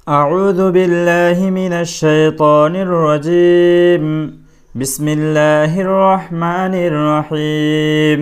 أعوذ بالله من الشيطان الرجيم. بسم الله الرحمن الرحيم.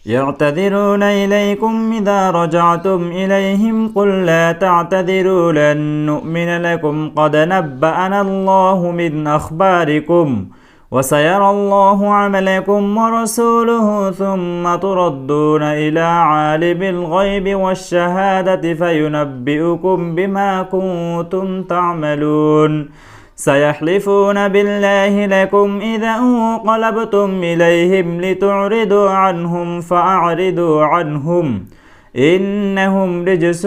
يعتذرون إليكم إذا رجعتم إليهم قل لا تعتذروا لن نؤمن لكم قد نبأنا الله من أخباركم وسيرى الله عملكم ورسوله ثم تردون إلى عالم الغيب والشهادة فينبئكم بما كنتم تعملون. سيحلفون بالله لكم إذا انقلبتم إليهم لتعرضوا عنهم فأعرضوا عنهم إنهم رجس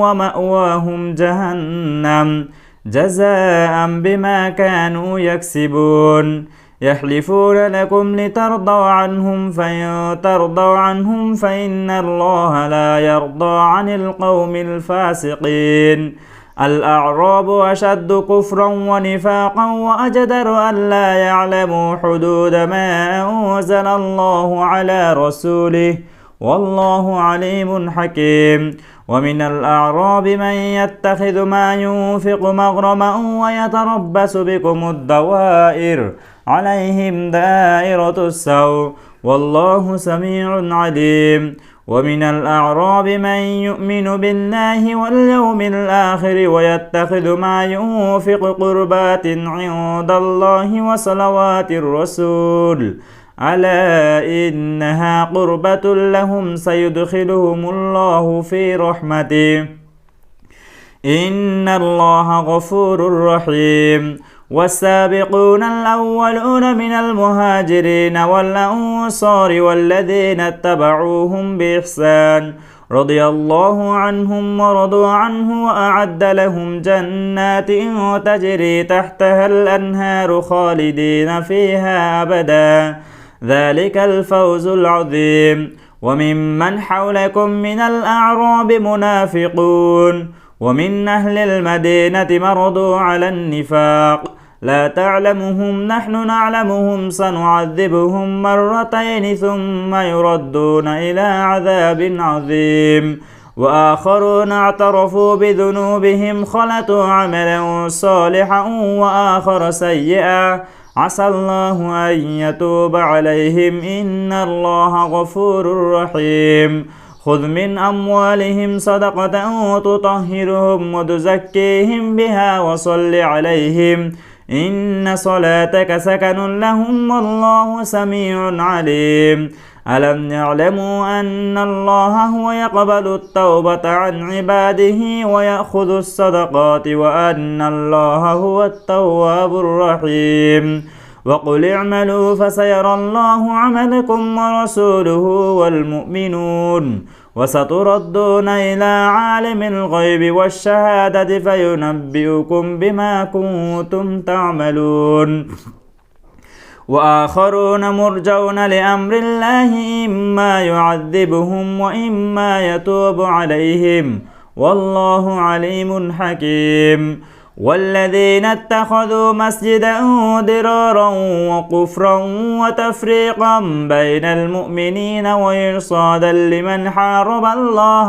ومأواهم جهنم جزاء بما كانوا يكسبون. يحلفون لكم لترضوا عنهم فإن ترضوا عنهم فإن الله لا يرضى عن القوم الفاسقين. الأعراب أشد كفرا ونفاقا وأجدر ألا يعلموا حدود ما أنزل الله على رسوله والله عليم حكيم. ومن الأعراب من يتخذ ما ينفق مغرما ويتربص بكم الدوائر عليهم دائرة السوء والله سميع عليم. ومن الأعراب من يؤمن بالله واليوم الآخر ويتخذ ما ينفق قربات عند الله وصلوات الرسول ألا إنها قربة لهم سيدخلهم الله في رحمته إن الله غفور رحيم. والسابقون الأولون من المهاجرين والأنصار والذين اتبعوهم بإحسان رضي الله عنهم ورضوا عنه وأعد لهم جنات تجري تحتها الأنهار خالدين فيها أبدا ذلك الفوز العظيم. وممن حولكم من الأعراب منافقون ومن أهل المدينة مرضوا على النفاق لا تعلمهم نحن نعلمهم سنعذبهم مرتين ثم يردون إلى عذاب عظيم. وآخرون اعترفوا بذنوبهم خلطوا عملا صالحا وآخر سيئا عسى الله أن يتوب عليهم إن الله غفور رحيم. خذ من أموالهم صدقة تطهرهم وتزكيهم بها وصل عليهم إن صلاتك سكن لهم والله سميع عليم. ألم يعلموا أن الله هو يقبل التوبة عن عباده ويأخذ الصدقات وأن الله هو التواب الرحيم. وقل اعملوا فسيرى الله عملكم ورسوله والمؤمنون وستردون إلى عالم الغيب والشهادة فينبئكم بما كنتم تعملون. وآخرون مرجون لأمر الله إما يعذبهم وإما يتوب عليهم والله عليم حكيم. والذين اتخذوا مسجدا ضرارا وكفرا وتفريقا بين المؤمنين وإرصادا لمن حارب الله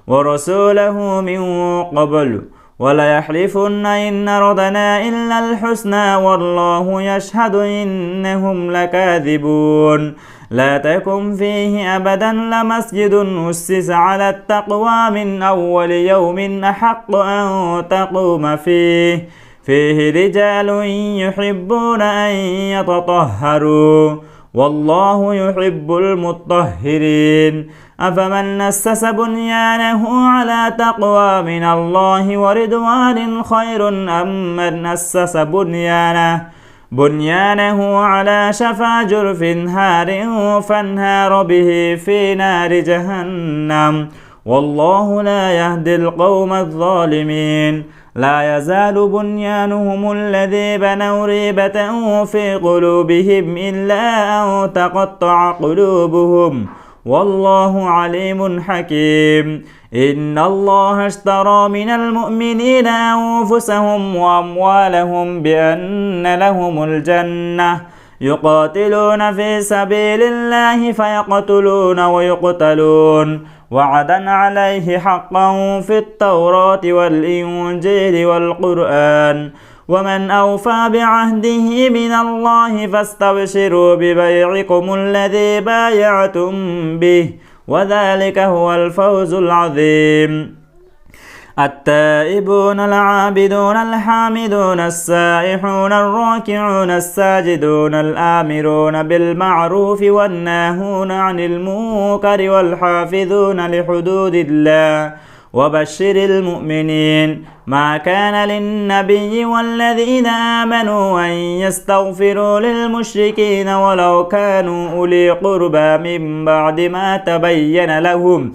ورسوله من قبل وليحلفن إن أردنا إلا الحسنى والله يشهد إنهم لكاذبون. لا تكن فيه أبدا لمسجد أسس على التقوى من أول يوم أحق أن تقوم فيه رجال يحبون أن يتطهروا والله يحب المطهرين. أفمن أسس بنيانه على تقوى من الله ورضوان خير أم من أسس بنيانه على شفا جرف هار فانهار به في نار جهنم والله لا يهدي القوم الظالمين. لا يزال بنيانهم الذي بنوا ريبة في قلوبهم إلا أن تقطع قلوبهم والله عليم حكيم. إن الله اشترى من المؤمنين أنفسهم وأموالهم بأن لهم الجنة يقاتلون في سبيل الله فيقتلون ويقتلون وعدا عليه حقا في التوراة والإنجيل والقرآن ومن أوفى بعهده من الله فاستبشروا ببيعكم الذي بايعتم به وذلك هو الفوز العظيم. التائبون العابدون الحامدون السائحون الراكعون الساجدون الآمرون بالمعروف والناهون عن المنكر والحافظون لحدود الله وبشر المؤمنين. ما كان للنبي والذين آمنوا أن يستغفروا للمشركين ولو كانوا أولي قربى من بعد ما تبين لهم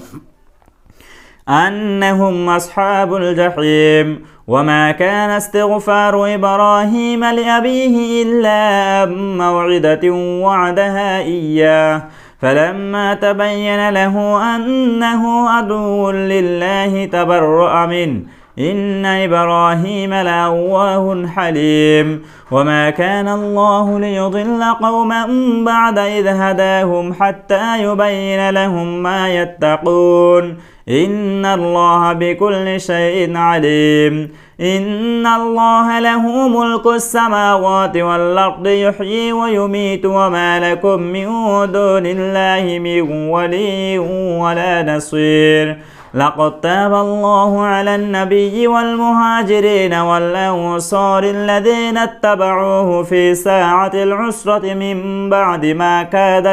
أنهم أصحاب الجحيم. وما كان استغفار إبراهيم لأبيه إلا عن موعدة وعدها إياه فلما تبين له أنه عدو لله تبرأ منه إن إبراهيم لأواه حليم. وما كان الله ليضل قوما بعد إذ هداهم حتى يبين لهم ما يتقون إن الله بكل شيء عليم. إن الله له ملك السماوات والأرض يحيي ويميت وما لكم من دون الله من ولي ولا نصير. لقد تاب الله على النبي والمهاجرين والأنصار الذين اتبعوه في ساعة العسرة من بعد ما كاد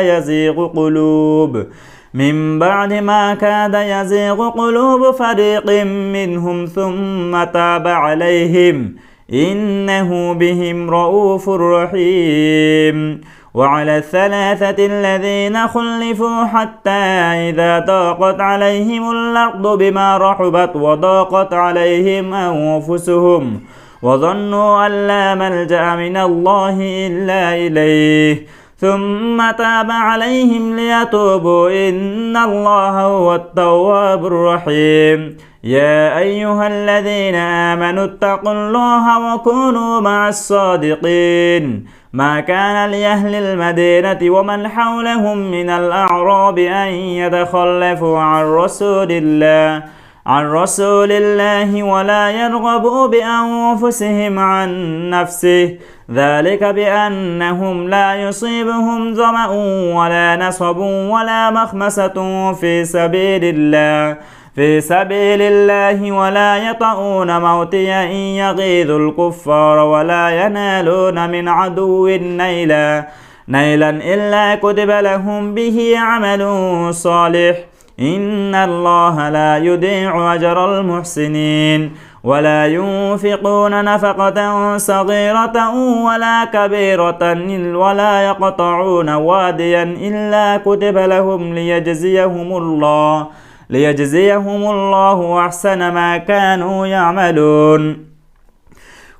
يزيغ قلوب فريق منهم ثم تاب عليهم إنه بهم رؤوف رحيم. وعلى الثلاثة الذين خلفوا حتى إذا ضاقت عليهم الأرض بما رحبت وضاقت عليهم أنفسهم وظنوا أن لا ملجأ من الله إلا إليه ثم تاب عليهم ليتوبوا إن الله هو التواب الرحيم. يا أيها الذين آمنوا اتقوا الله وكونوا مع الصادقين. ما كان لأهل المدينة ومن حولهم من الأعراب أن يتخلفوا عن رسول الله ولا يرغبوا بأنفسهم عن نفسه ذلك بأنهم لا يصيبهم ظمأ ولا نصب ولا مخمسة في سبيل الله ولا يطؤون موطئا يغيظ الكفار ولا ينالون من عدو نيلا إلا كتب لهم به عمل صالح إن الله لا يضيع أجر المحسنين. ولا ينفقون نفقة صغيرة ولا كبيرة ولا يقطعون واديا إلا كتب لهم ليجزيهم الله أحسن ما كانوا يعملون.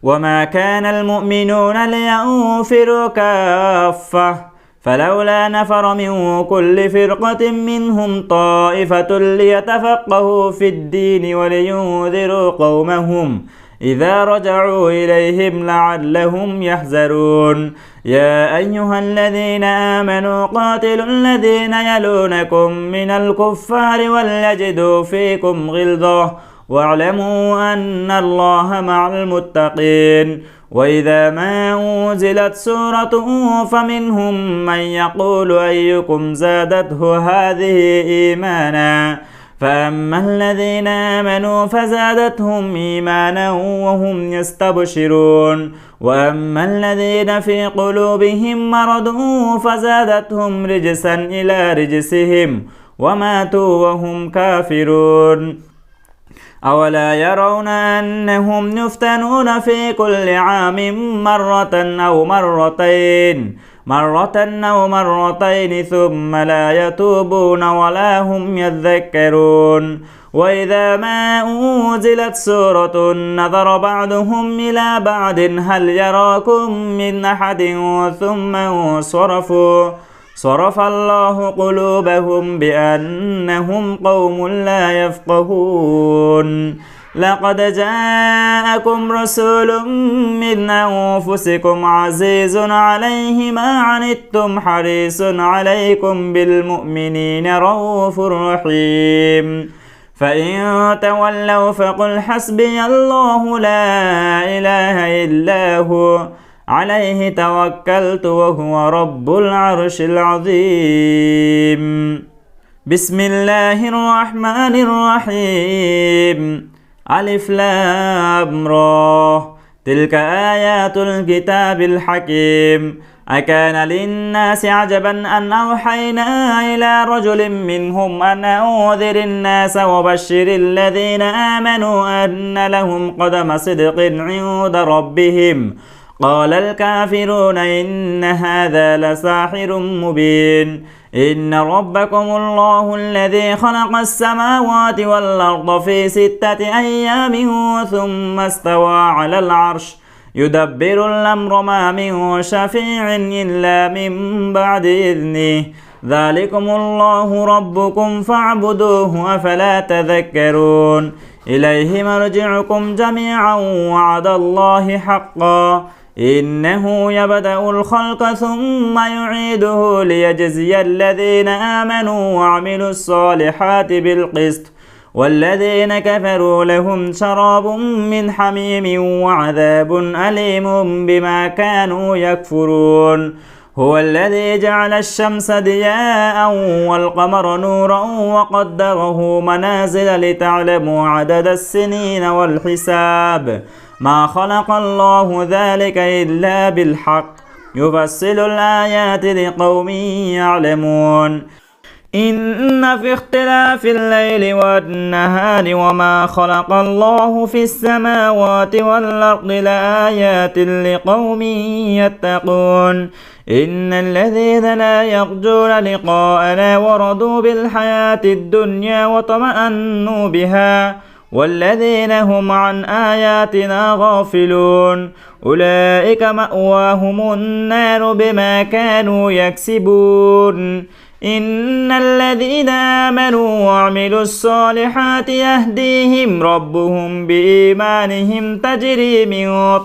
وما كان المؤمنون لينفروا كافة فلولا نفر من كل فرقة منهم طائفة ليتفقهوا في الدين ولينذروا قومهم إذا رجعوا إليهم لعلهم يحذرون. يا أيها الذين آمنوا قاتلوا الذين يلونكم من الكفار وليجدوا فيكم غلظة واعلموا أن الله مع المتقين. وإذا ما أنزلت سورة فمنهم من يقول أيكم زادته هذه إيمانا فأما الذين آمنوا فزادتهم إيمانا وهم يستبشرون وأما الذين في قلوبهم مرض فزادتهم رجسا إلى رجسهم وماتوا وهم كافرون. أولا يرون أنهم يفتنون في كل عام مرة أو مرتين ثم لا يتوبون ولا هم يذكرون. وإذا ما أنزلت سورة نظر بعضهم إلى بعض هل يراكم من أحد ثم صرف الله قلوبهم بأنهم قوم لا يفقهون. لقد جاءكم رسول من أنفسكم عزيز عليه ما عنتم حريص عليكم بالمؤمنين رؤوف رحيم فإن تولوا فقل حسبي الله لا إله إلا هو عليه توكلت وهو رب العرش العظيم بسم الله الرحمن الرحيم ألف لام را تلك آيات الكتاب الحكيم أكان للناس عجبا أن أوحينا إلى رجل منهم أن أنذر الناس وبشر الذين آمنوا أن لهم قدم صدق عند ربهم قال الكافرون إن هذا لساحر مبين إن ربكم الله الذي خلق السماوات والأرض في 6 أيام ثم استوى على العرش يدبر الأمر ما من شفيع إلا من بعد إذنه ذلكم الله ربكم فاعبدوه أفلا تذكرون إليه مرجعكم جميعا وعد الله حقا إنه يبدأ الخلق ثم يعيده ليجزي الذين آمنوا وعملوا الصالحات بالقسط والذين كفروا لهم شراب من حميم وعذاب أليم بما كانوا يكفرون هو الذي جعل الشمس ضياء والقمر نورا وقدره منازل لتعلموا عدد السنين والحساب ما خلق الله ذلك إلا بالحق يفصل الآيات لقوم يعلمون إن في اختلاف الليل والنهار وما خلق الله في السماوات والأرض لآيات لقوم يتقون إن الذين لا يرجون لقاءنا ورضوا بالحياة الدنيا وطمأنوا بها والذين هم عن آياتنا غافلون أولئك مأواهم النار بما كانوا يكسبون إن الذين آمنوا وعملوا الصالحات يهديهم ربهم بإيمانهم تجري من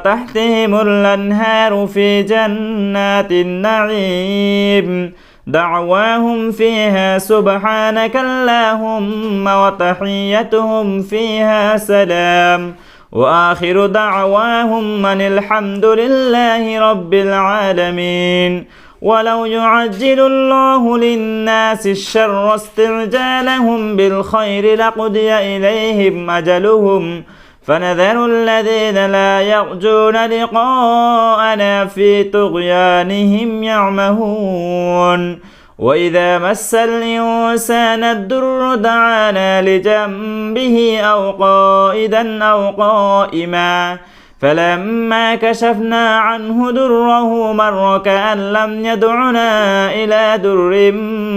تحتهم الأنهار في جنات النعيم دعواهم فيها سبحانك اللهم وتحيتهم فيها سلام وآخر دعواهم أن الحمد لله رب العالمين ولو يعجل الله للناس الشر استعجالهم بالخير لقضي إليهم أجلهم فنذر الذين لا يرجون لقاءنا في طغيانهم يعمهون وإذا مس الإنسان الضر دعانا لجنبه أو قائدا أو قائما فلما كشفنا عنه ضره مر كأن لم يدعنا إلى ضر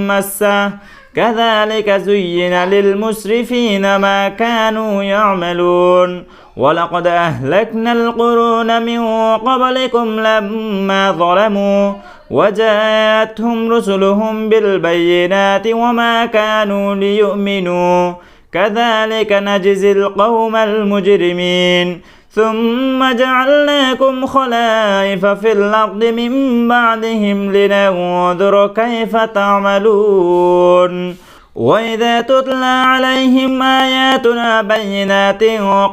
مسه كذلك زين للمسرفين ما كانوا يعملون ولقد أهلكنا القرون من قبلكم لما ظلموا وجاءتهم رسلهم بالبينات وما كانوا ليؤمنوا كذلك نجزي القوم المجرمين ثم جعلناكم خلائف في الأرض من بعدهم لننظر كيف تعملون وإذا تتلى عليهم آياتنا بينات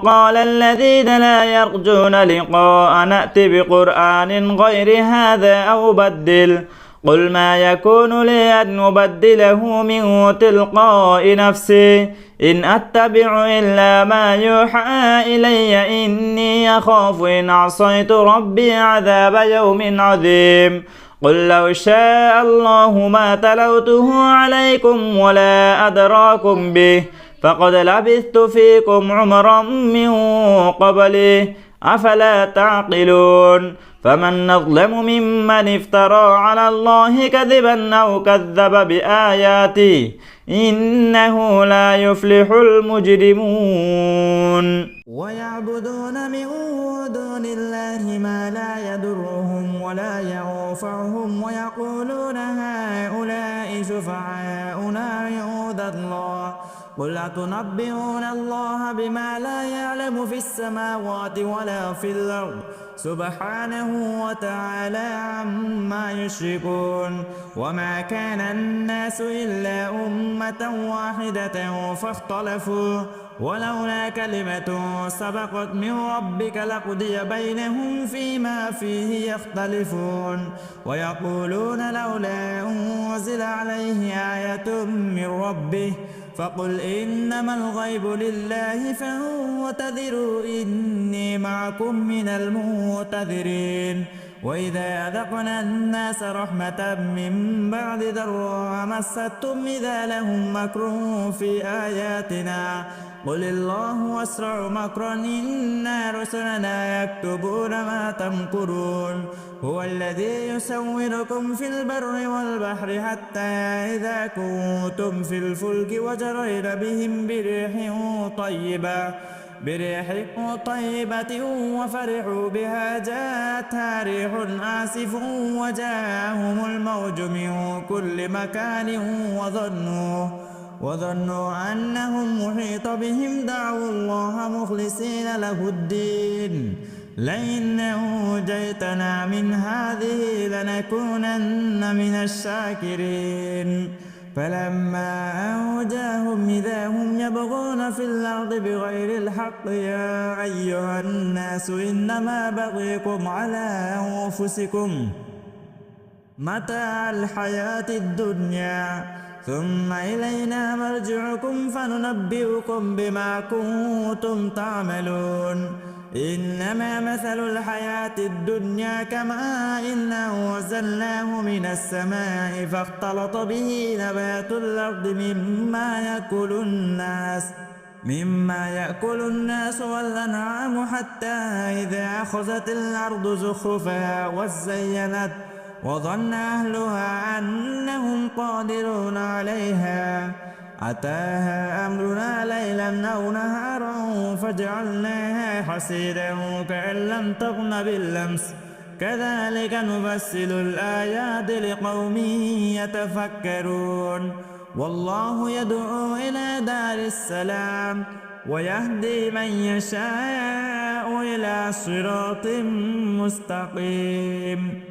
قال الذين لا يرجون لقاء نأت بقرآن غير هذا أو بدل قل ما يكون لي أن أبدله من تلقاء نفسي إن أتبع إلا ما يوحى إلي إني أخاف إن عصيت ربي عذاب يوم عظيم قل لو شاء الله ما تلوته عليكم ولا أدراكم به فقد لبثت فيكم عمرا من قبله أفلا تعقلون فمن نظلم ممن افترى على الله كذبا أو كذب بآياته إنه لا يفلح المجرمون ويعبدون من دون الله ما لا يضرهم ولا ينفعهم ويقولون هؤلاء شفعاؤنا عند الله قل أتنبئون الله بما لا يعلم في السماوات ولا في الأرض سبحانه وتعالى عما يشركون وما كان الناس إلا أمة واحدة فاختلفوا ولولا كلمة سبقت من ربك لقضي بينهم فيما فيه يختلفون ويقولون لولا أنزل عليه آية من ربه فقل إنما الغيب لله فانتظروا إني معكم من المنتظرين وإذا أذقنا الناس رحمة من بعد ضراء مستهم إذا لهم مكر في آياتنا قل الله أسرع مكرا إن رسلنا يكتبون ما تمكرون هو الذي يصوركم في البر والبحر حتى إذا كنتم في الفلك وجرين بهم بريح طيبة وفرحوا بها جاءتها ريح آسف وجاءهم الموج من كل مكان وظنوا أنهم محيط بهم دعوا الله مخلصين له الدين لئن نجيتنا من هذه لنكونن من الشاكرين فلما أنجاهم إذا هم يبغون في الأرض بغير الحق يا أيها الناس إنما بغيكم على أنفسكم متاع الحياة الدنيا ثم إلينا مرجعكم فننبئكم بما كنتم تعملون إنما مثل الحياة الدنيا كماء أنزلناه من السماء فاختلط به نبات الأرض مما يأكل الناس والأنعام حتى إذا أخذت الأرض زخرفها وزينت وظن أهلها أنهم قادرون عليها أتاها أمرنا ليلا أو نهارا فجعلناها حصيدا كأن لم تغن بالأمس كذلك نفصل الآيات لقوم يتفكرون والله يدعو إلى دار السلام ويهدي من يشاء إلى صراط مستقيم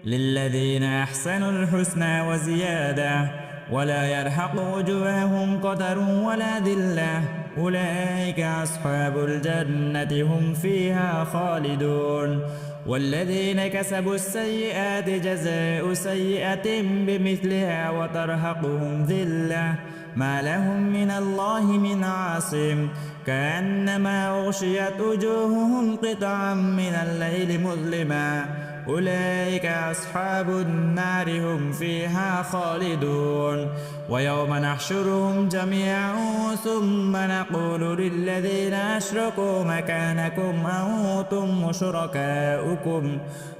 للذين أحسنوا الحسنى وزيادة ولا يرهق وجوههم قتر ولا ذلة أولئك أصحاب الجنة هم فيها خالدون والذين كسبوا السيئات جزاء سيئة بمثلها وترهقهم ذلة ما لهم من الله من عاصم كأنما أغشيت وجوههم قطعا من الليل مظلما أولئك أصحاب النار هم فيها خالدون ويوم نحشرهم جميعا ثم نقول للذين أشركوا مكانكم أنتم وشركاؤكم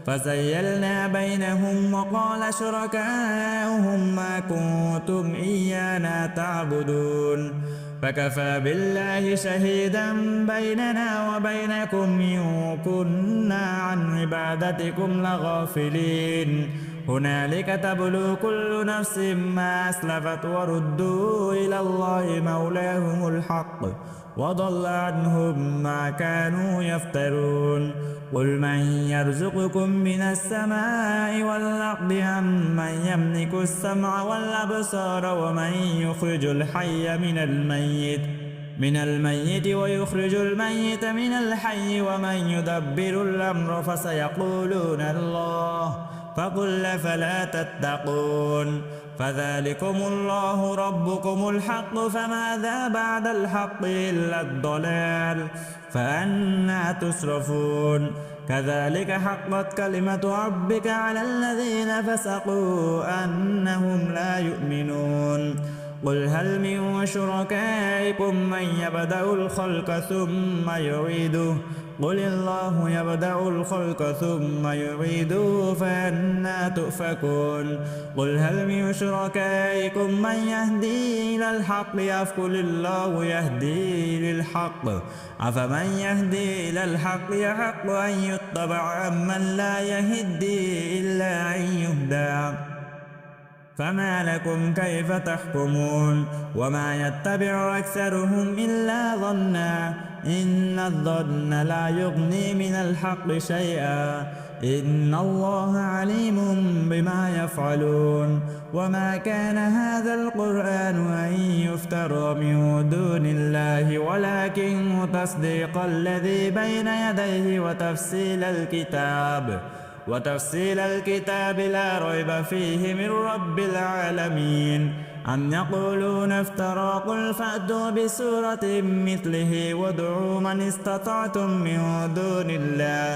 فزيلنا بينهم وقال شركاؤهم ما كنتم إيانا تعبدون فكفى بالله شهيدا بيننا وبينكم إن كنا عن عبادتكم لغافلين هنالك تبلو كل نفس ما أسلفت وردوا إلى الله مولاهم الحق وضل عنهم ما كانوا يفترون قل من يرزقكم من السماء والأرض أم من يملك السمع والأبصار ومن يخرج الحي من الميت ويخرج الميت من الحي ومن يدبر الأمر فسيقولون الله فقل فلا تتقون فذلكم الله ربكم الحق فماذا بعد الحق إلا الضلال فأنى تصرفون كذلك حقت كلمة ربك على الذين فسقوا أنهم لا يؤمنون قل هل من شركائكم من يبدأ الخلق ثم يعيده قل الله يبدأ الخلق ثم يعيده فأنى تؤفكون قل هل من شركائكم من يهدي إلى الحق قل الله يهدي للحق أفمن يهدي إلى الحق يحق أن يتبع أمن لا يهدي إلا أن يهدى فما لكم كيف تحكمون وما يتبع أكثرهم إلا ظنا إن الظن لا يغني من الحق شيئا إن الله عليم بما يفعلون وما كان هذا القرآن أن يفترى من دون الله ولكن تصديق الذي بين يديه وتفصيل الكتاب لا ريب فيه من رب العالمين أم يقولون افترى قل فأتوا بسورة مثله وادعوا من استطعتم من دون الله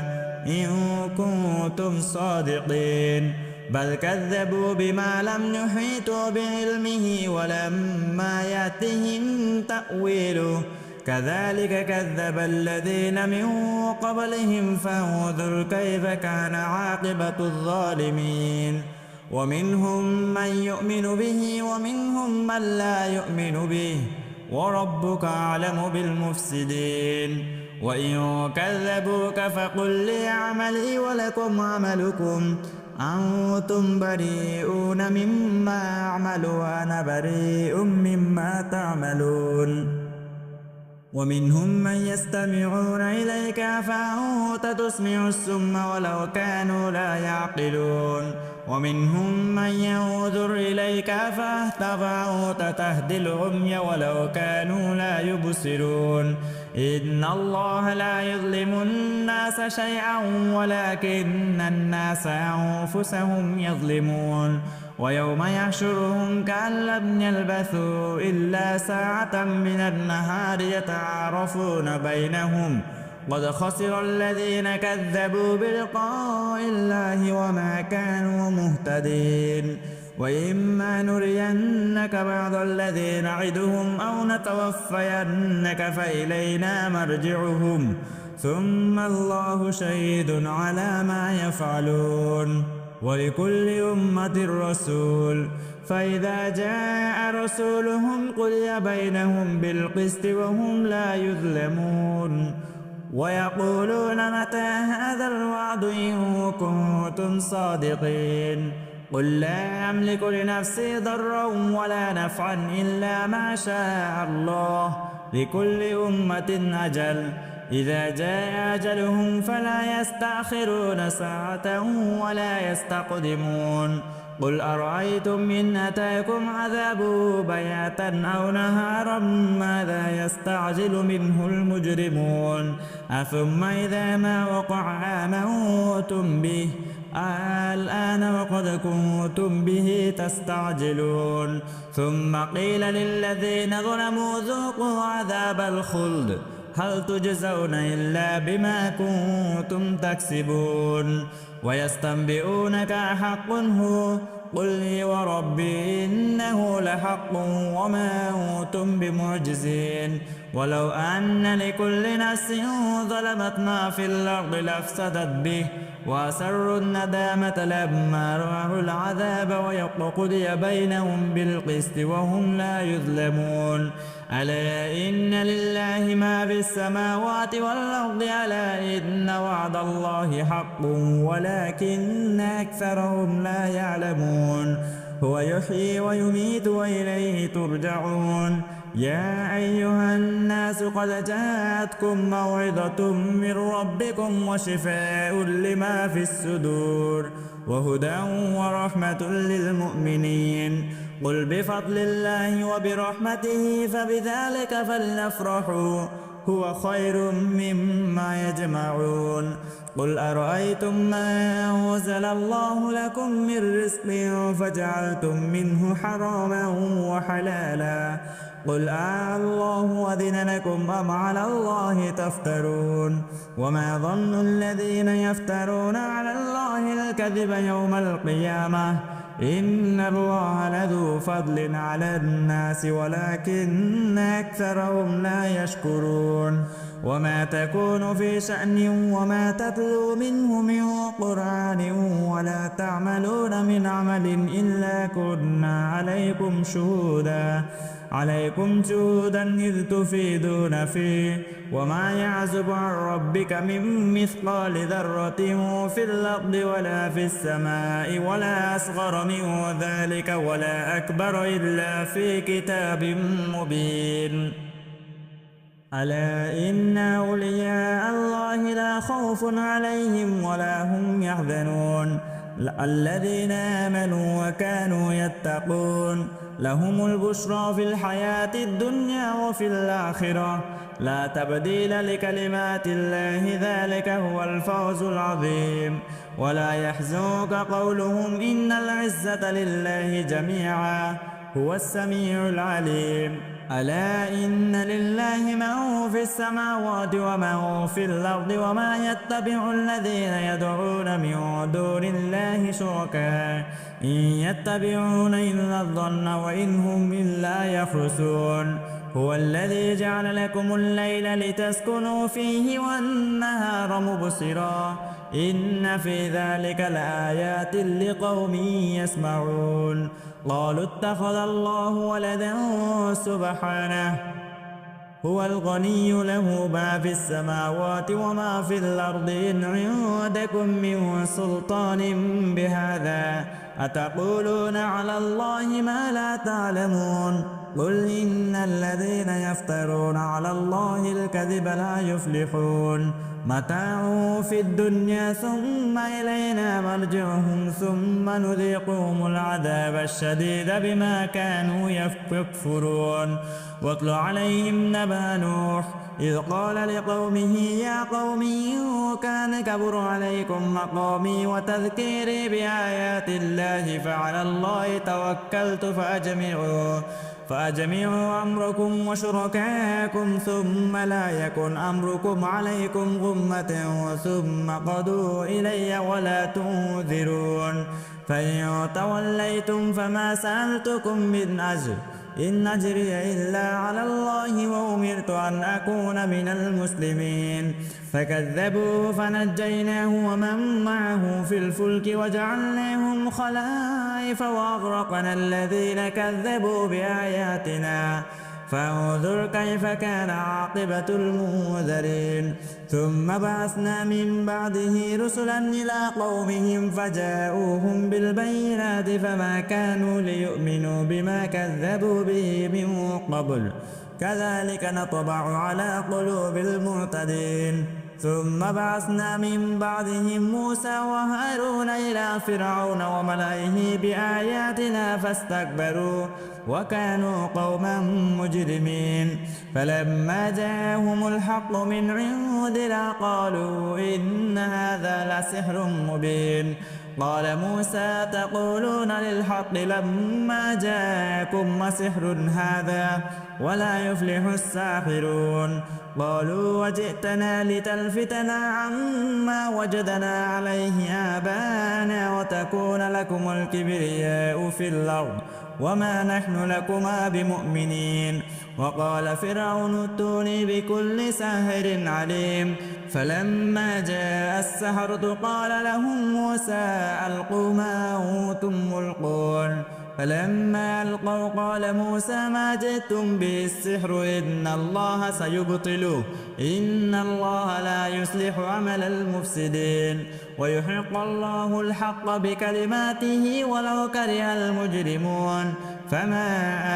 إن كنتم صادقين بل كذبوا بما لم يحيطوا بعلمه ولما يأتهم تأويله كذلك كذب الذين من قبلهم فانظر كيف كان عاقبة الظالمين ومنهم من يؤمن به ومنهم من لا يؤمن به وربك أعلم بالمفسدين وإن كذبوك فقل لي عملي ولكم عملكم أنتم بريئون مما أعمل وأنا بريء مما تعملون ومنهم من يستمعون إليك فأنت تسمع السم ولو كانوا لا يعقلون ومنهم من ينظر إليك فأنت تهدي العمي ولو كانوا لا يبصرون إن الله لا يظلم الناس شيئا ولكن الناس أنفسهم يظلمون ويوم يحشرهم كأن لم يلبثوا إلا ساعة من النهار يتعارفون بينهم قد خسر الذين كذبوا بلقاء الله وما كانوا مهتدين وإما نرينك بعض الذي نعدهم أو نتوفينك فإلينا مرجعهم ثم الله شهيد على ما يفعلون ولكل أمة رسول فإذا جاء رسولهم قضي بينهم بالقسط وهم لا يظلمون ويقولون متى هذا الوعد إن كنتم صادقين قل لا أملك لنفسي ضرا ولا نفعا إلا ما شاء الله لكل أمة أجل إذا جاء أجلهم فلا يستأخرون ساعة ولا يستقدمون قل أرأيتم إن أتاكم عذابه بياتا أو نهارا ماذا يستعجل منه المجرمون أثم إذا ما وقع آمنتم به الآن وقد كنتم به تستعجلون ثم قيل للذين ظلموا ذوقوا عذاب الخلد هل تجزون إلا بما كنتم تكسبون ويستنبئونك أحق هو قل لي وربي إنه لحق وما أنتم بمعجزين ولو أن لكل نفس ظلمت ما في الأرض لافسدت به وأسروا الندامة لما رأوا العذاب وقضي بينهم بالقسط وهم لا يظلمون ألا إن لله ما في السماوات والأرض ألا إن وعد الله حق ولكن أكثرهم لا يعلمون هو يحيي ويميت وإليه ترجعون يا أيها الناس قد جاءتكم موعظة من ربكم وشفاء لما في الصدور وهدى ورحمة للمؤمنين قل بفضل الله وبرحمته فبذلك فليفرحوا هو خير مما يجمعون قل أرأيتم ما أنزل الله لكم من رزق فجعلتم منه حراما وحلالا قل الله أذن لكم أم على الله تفترون وما ظن الذين يفترون على الله الكذب يوم القيامة إن الله لذو فضل على الناس ولكن أكثرهم لا يشكرون وما تكون في شأن وما تتلو منه من قرآن ولا تعملون من عمل إلا كنا عليكم شهودا عليكم شهودا إذ تفيدون فيه وما يعزب عن ربك من مثقال ذرة في الأرض ولا في السماء ولا أصغر من ذلك ولا أكبر إلا في كتاب مبين ألا إن أولياء الله لا خوف عليهم ولا هم يحزنون الذين آمنوا وكانوا يتقون لهم البشرى في الحياة الدنيا وفي الآخرة لا تبديل لكلمات الله ذلك هو الفوز العظيم ولا يحزنك قولهم إن العزة لله جميعا هو السميع العليم ألا إن لله من في السماوات ومن في الأرض وما يتبع الذين يدعون من دون الله شركاء إن يتبعون إلا الظن وإن هم إلا يخرسون هو الذي جعل لكم الليل لتسكنوا فيه والنهار مبصرا إن في ذلك لآيات لقوم يسمعون قالوا اتخذ الله ولدا سبحانه هو الغني له ما في السماوات وما في الأرض إن عندكم من سلطان بهذا أتقولون على الله ما لا تعلمون قل إن الذين يفترون على الله الكذب لا يفلحون متاع في الدنيا ثم إلينا مرجعهم ثم نذيقهم العذاب الشديد بما كانوا يكفرون واتل عليهم نبأ نوح إذ قال لقومه يا قوم إن كان كبر عليكم مقامي وتذكيري بآيات الله فعلى الله توكلت فأجمعوا أمركم وشركاءكم ثم لا يكن أمركم عليكم غمة ثم قضوا إلي ولا تنذرون فإن توليتم فما سألتكم من أجر إن أجري إلا على الله وأمرت أن أكون من المسلمين فكذبوه فنجيناه ومن معه في الفلك وجعلناهم خلائف وأغرقنا الذين كذبوا بآياتنا فانظر كيف كان عاقبة المنذرين ثم بعثنا من بعده رسلا إلى قومهم فجاءوهم بالبينات فما كانوا ليؤمنوا بما كذبوا به من قبل كذلك نطبع على قلوب المعتدين ثم بعثنا من بعدهم موسى وهارون إلى فرعون وملئه بآياتنا فاستكبروا وكانوا قوما مجرمين فلما جاءهم الحق من عندنا قالوا إن هذا لسحر مبين قال موسى تقولون للحق لما جاءكم سحر هذا ولا يفلح الساحرون قالوا وجئتنا لتلفتنا عما وجدنا عليه آباءنا وتكون لكم الكبرياء في الأرض وما نحن لكما بمؤمنين وقال فرعون ائتوني بكل ساحر عليم فلما جاء السحرة قال لهم موسى ألقوا ما أنتم ملقون فلما ألقوا قال موسى ما جئتم به السحر إن الله سيبطله إن الله لا يصلح عمل المفسدين ويحق الله الحق بكلماته ولو كره المجرمون فما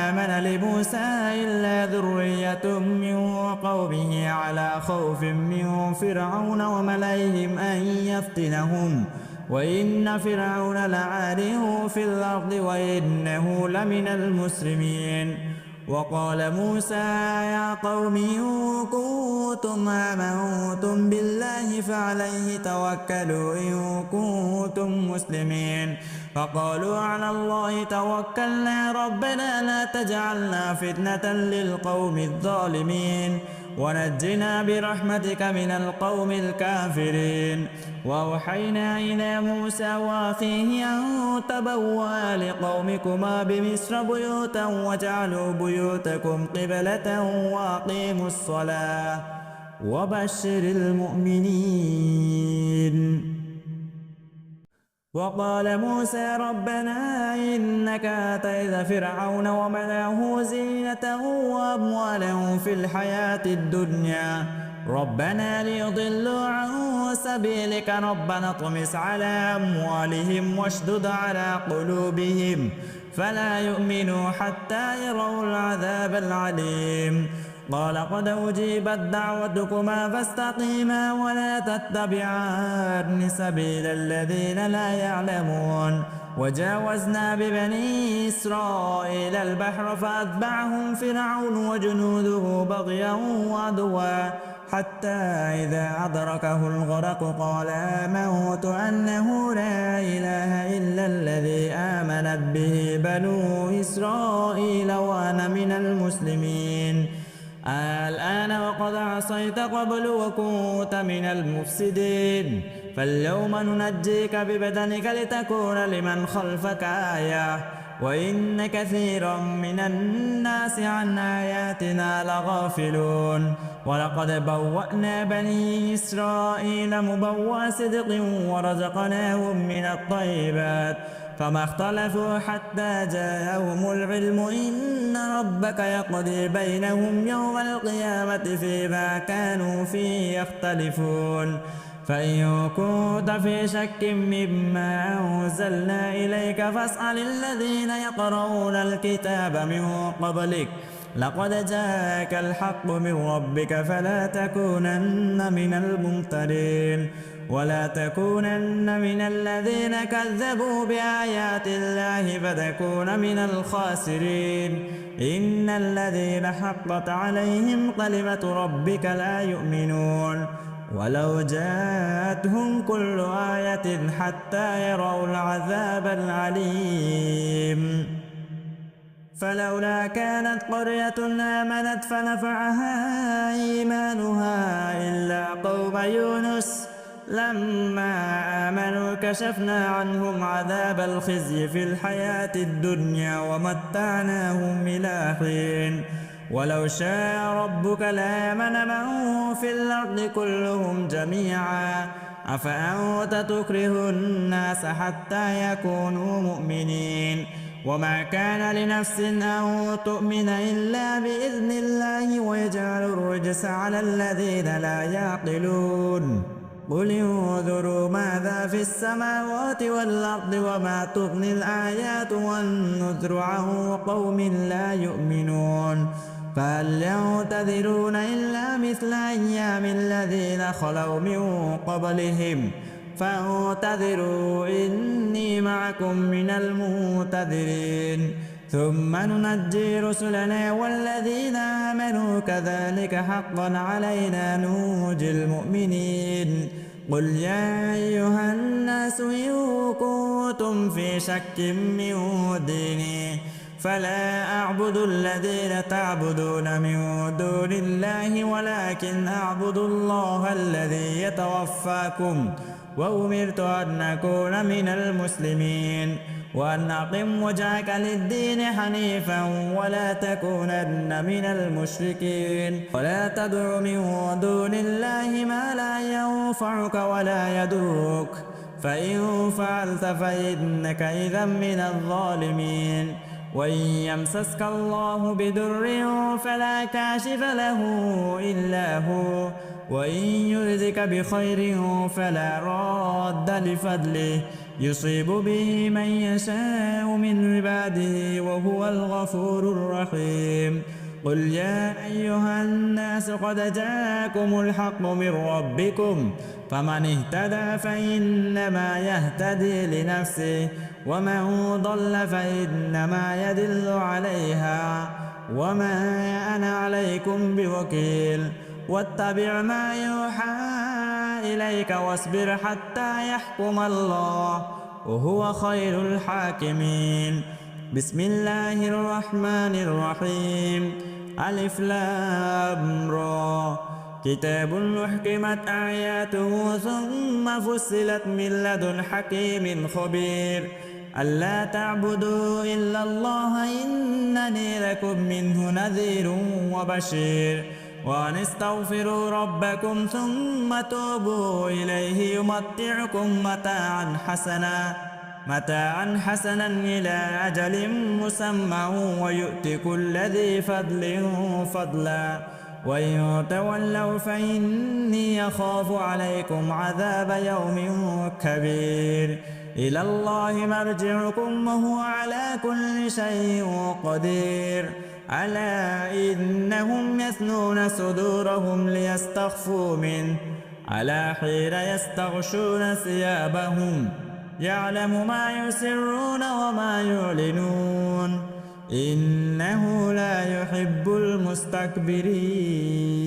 آمن لموسى إلا ذرية من قومه على خوف من فرعون وملئهم أن يفتنهم وإن فرعون لعال في الأرض وإنه لمن المسرفين وقال موسى يا قوم إن كنتم آمنتم بالله فعليه توكلوا إن كنتم مسلمين فقالوا على الله توكلنا ربنا لا تجعلنا فتنة للقوم الظالمين ونجنا برحمتك من القوم الكافرين وأوحينا إلى موسى وأخيه أن تبوأ لقومكما بمصر بيوتا واجعلوا بيوتكم قبلة وأقيموا الصلاة وبشر المؤمنين وقال موسى ربنا إنك آتيت فرعون وملأه زينة وأموالا في الحياة الدنيا ربنا ليضلوا عن سبيلك ربنا اطمس على أموالهم واشدد على قلوبهم فلا يؤمنوا حتى يروا العذاب العليم قال قد أجيبت دعوتكما فاستقيما ولا تتبعان سبيل الذين لا يعلمون وجاوزنا ببني إسرائيل البحر فأتبعهم فرعون وجنوده بغيا وعدوا حتى إذا أدركه الغرق قال آمنت أنه لا إله إلا الذي آمنت به بنو إسرائيل وأنا من المسلمين الآن وقد عصيت قبل وكنت من المفسدين فاليوم ننجيك ببدنك لتكون لمن خلفك آية وإن كثيرا من الناس عن آياتنا لغافلون ولقد بوأنا بني إسرائيل مبوأ صدق ورزقناهم من الطيبات فما اختلفوا حتى جاءهم العلم إن ربك يقضي بينهم يوم القيامة فيما كانوا فيه يختلفون فإن كنت في شك مما أنزلنا إليك فاسأل الذين يقرؤون الكتاب من قبلك لقد جاءك الحق من ربك فلا تكونن من الممترين ولا تكونن من الذين كذبوا بآيات الله فتكون من الخاسرين إن الذين حقت عليهم كلمة ربك لا يؤمنون ولو جاءتهم كل آية حتى يروا العذاب العليم فلولا كانت قرية آمنت فنفعها إيمانها إلا قوم يونس لما آمنوا كشفنا عنهم عذاب الخزي في الحياة الدنيا ومتعناهم إلى حين ولو شاء ربك لآمن من في الأرض كلهم جميعا أفأنت تكره الناس حتى يكونوا مؤمنين وما كان لنفس أن تؤمن إلا بإذن الله ويجعل الرجس على الذين لا يعقلون قل انظروا ماذا في السماوات والأرض وما تغني الآيات والنذر عن قوم لا يؤمنون فهل ينتظرون إلا مثل أيام الذين خلوا من قبلهم فانتظروا إني معكم من المنتظرين ثم ننجي رسلنا والذين آمنوا كذلك حقا علينا ننجي المؤمنين قل يا أيها الناس إن كنتم في شك من ديني فلا أعبد الذين تعبدون من دون الله ولكن أعبد الله الذي يتوفاكم وأمرت أن أكون من المسلمين وأن أقم وجهك للدين حنيفا ولا تكونن من المشركين ولا تدع من دون الله ما لا ينفعك ولا يضرك فإن فعلت فإنك إذا من الظالمين وإن يمسسك الله بضر فلا كاشف له إلا هو وإن يردك بخير فلا راد لفضله يصيب به من يشاء من عباده وهو الغفور الرحيم قل يا أيها الناس قد جاءكم الحق من ربكم فمن اهتدى فإنما يهتدي لنفسه ومن ضل فإنما يدل عليها وما أنا عليكم بوكيل واتبع ما يوحى إليك واصبر حتى يحكم الله وهو خير الحاكمين بسم الله الرحمن الرحيم ألف لام را كتاب أحكمت آياته ثم فصلت من لدن حكيم خبير ألا تعبدوا إلا الله إنني لكم منه نذير وبشير وأن استغفروا ربكم ثم توبوا إليه يمتعكم متاعا حسنا متاعا حسنا إلى أجل مسمى ويؤت كل ذي فضل فضلا وإن تولوا فإني أخاف عليكم عذاب يوم كبير إلى الله مرجعكم وهو على كل شيء قدير ألا إنهم يثنون صدورهم ليستخفوا منه ألا حين يستغشون ثيابهم يعلم ما يسرون وما يعلنون إنه لا يحب المستكبرين.